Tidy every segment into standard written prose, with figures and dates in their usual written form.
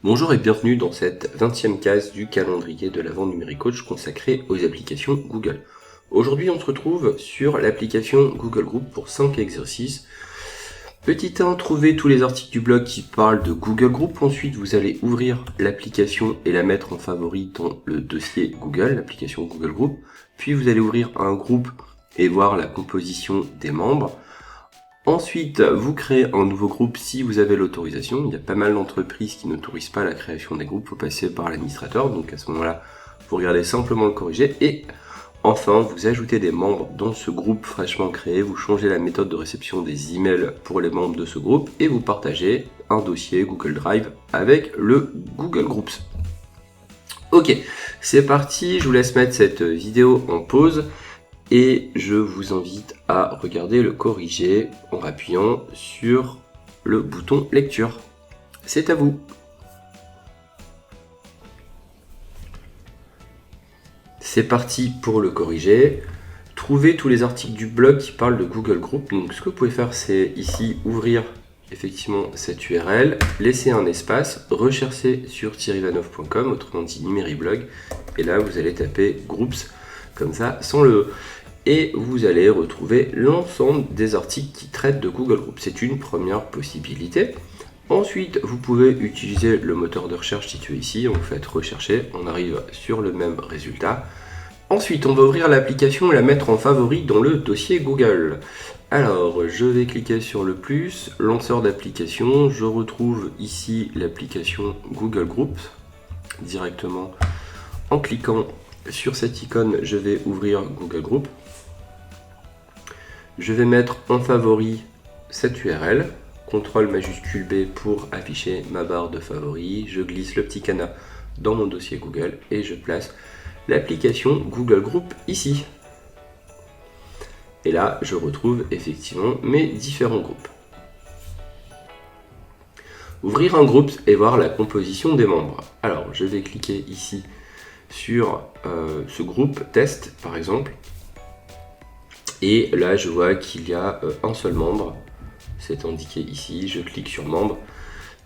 Bonjour et bienvenue dans cette 20e case du calendrier de l'Avent Numérique Coach consacré aux applications Google. Aujourd'hui, on se retrouve sur l'application Google Group pour 5 exercices. Petit 1, trouvez tous les articles du blog qui parlent de Google Group. Ensuite, vous allez ouvrir l'application et la mettre en favori dans le dossier Google, l'application Google Group. Puis, vous allez ouvrir un groupe et voir la composition des membres. Ensuite, vous créez un nouveau groupe si vous avez l'autorisation. Il y a pas mal d'entreprises qui n'autorisent pas la création des groupes, il faut passer par l'administrateur. Donc à ce moment-là, vous regardez simplement le corriger. Et enfin, vous ajoutez des membres dans ce groupe fraîchement créé. Vous changez la méthode de réception des emails pour les membres de ce groupe et vous partagez un dossier Google Drive avec le Google Groups. Ok, c'est parti. Je vous laisse mettre cette vidéo en pause. Et je vous invite à regarder le corrigé en appuyant sur le bouton lecture. C'est à vous. C'est parti pour le corrigé. Trouvez tous les articles du blog qui parlent de Google Group. Donc ce que vous pouvez faire, c'est ici ouvrir effectivement cette URL, laisser un espace, rechercher sur thierryvanov.com, autrement dit Numériblog, et là vous allez taper Groups comme ça sans le E. Et vous allez retrouver l'ensemble des articles qui traitent de Google Group. C'est une première possibilité. Ensuite, vous pouvez utiliser le moteur de recherche situé ici. Vous faites rechercher, on arrive sur le même résultat. Ensuite, on va ouvrir l'application et la mettre en favori dans le dossier Google. Alors, je vais cliquer sur le plus, lanceur d'application. Je retrouve ici l'application Google Group. Directement, en cliquant sur cette icône, je vais ouvrir Google Group. Je vais mettre en favori cette URL, CTRL majuscule B pour afficher ma barre de favoris. Je glisse le petit cadenas dans mon dossier Google et je place l'application Google Group ici. Et là, je retrouve effectivement mes différents groupes. Ouvrir un groupe et voir la composition des membres. Alors, je vais cliquer ici sur ce groupe test par exemple. Et là, je vois qu'il y a un seul membre, c'est indiqué ici, je clique sur membre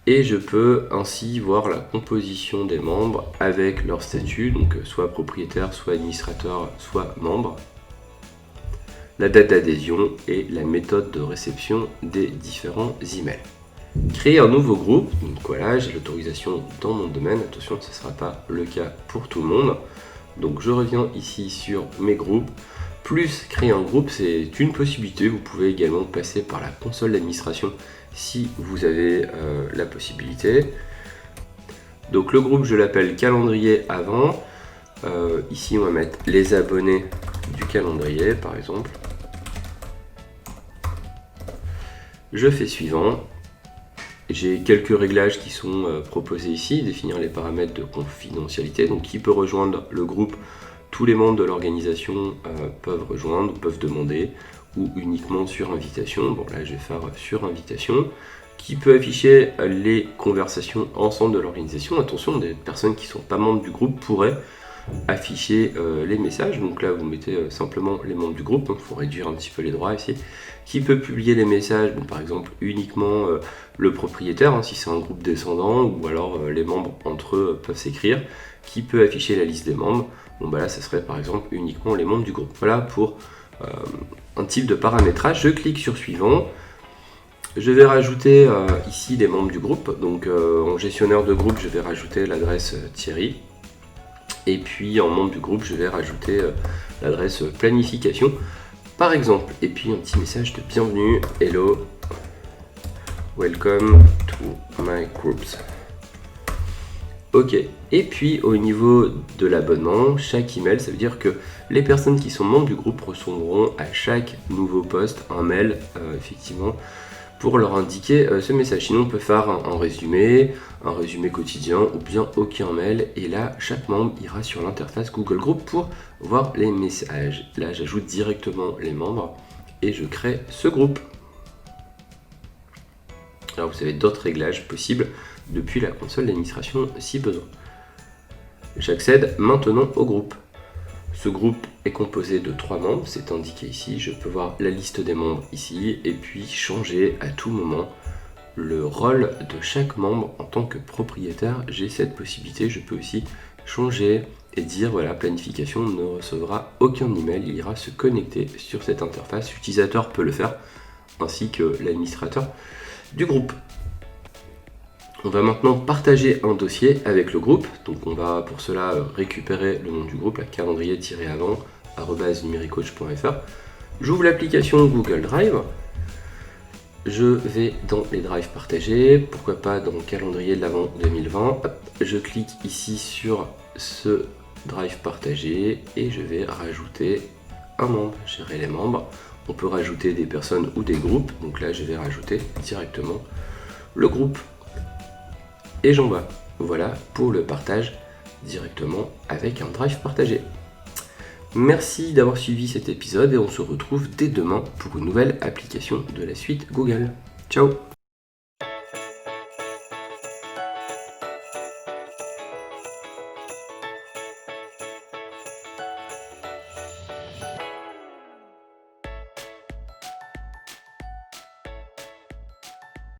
et je peux ainsi voir la composition des membres avec leur statut, donc soit propriétaire, soit administrateur, soit membre, la date d'adhésion et la méthode de réception des différents emails. Créer un nouveau groupe, donc voilà, j'ai l'autorisation dans mon domaine, attention, ce ne sera pas le cas pour tout le monde. Donc je reviens ici sur mes groupes. Plus créer un groupe, c'est une possibilité. Vous pouvez également passer par la console d'administration si vous avez la possibilité. Donc le groupe, je l'appelle calendrier avant. Ici, on va mettre les abonnés du calendrier, par exemple. Je fais suivant. J'ai quelques réglages qui sont proposés ici. Définir les paramètres de confidentialité. Donc qui peut rejoindre le groupe? Tous les membres de l'organisation peuvent rejoindre, peuvent demander, ou uniquement sur invitation. Bon là je vais faire sur invitation. Qui peut afficher les conversations ensemble de l'organisation. Attention, des personnes qui ne sont pas membres du groupe pourraient afficher les messages. Donc là vous mettez simplement les membres du groupe, il faut réduire un petit peu les droits ici. Qui peut publier les messages, bon, par exemple uniquement le propriétaire, si c'est un groupe descendant, ou alors les membres entre eux peuvent s'écrire. Qui peut afficher la liste des membres? Bon bah là ça serait par exemple uniquement les membres du groupe. Voilà pour un type de paramétrage. Je clique sur suivant. Je vais rajouter ici les membres du groupe. Donc en gestionnaire de groupe je vais rajouter l'adresse Thierry. Et puis en membre du groupe je vais rajouter l'adresse planification par exemple. Et puis un petit message de bienvenue. Hello, welcome to my groups. Ok, et puis au niveau de l'abonnement, chaque email, ça veut dire que les personnes qui sont membres du groupe recevront à chaque nouveau post un mail, effectivement, pour leur indiquer ce message. Sinon, on peut faire un résumé quotidien ou bien aucun mail. Et là, chaque membre ira sur l'interface Google Group pour voir les messages. Là, j'ajoute directement les membres et je crée ce groupe. Alors, vous avez d'autres réglages possibles depuis la console d'administration si besoin. J'accède maintenant au groupe. Ce groupe est composé de 3 membres, c'est indiqué ici. Je peux voir la liste des membres ici et puis changer à tout moment le rôle de chaque membre en tant que propriétaire. J'ai cette possibilité, je peux aussi changer et dire voilà, planification ne recevra aucun email, il ira se connecter sur cette interface. L'utilisateur peut le faire ainsi que l'administrateur du groupe. On va maintenant partager un dossier avec le groupe, donc on va pour cela récupérer le nom du groupe, la calendrier-avant@numéricoach.fr. J'ouvre l'application Google Drive, je vais dans les drives partagés, pourquoi pas dans le calendrier de l'Avent 2020, je clique ici sur ce drive partagé et je vais rajouter un membre, gérer les membres. On peut rajouter des personnes ou des groupes, donc là je vais rajouter directement le groupe. Et j'envoie. Voilà pour le partage directement avec un drive partagé. Merci d'avoir suivi cet épisode et on se retrouve dès demain pour une nouvelle application de la suite Google. Ciao!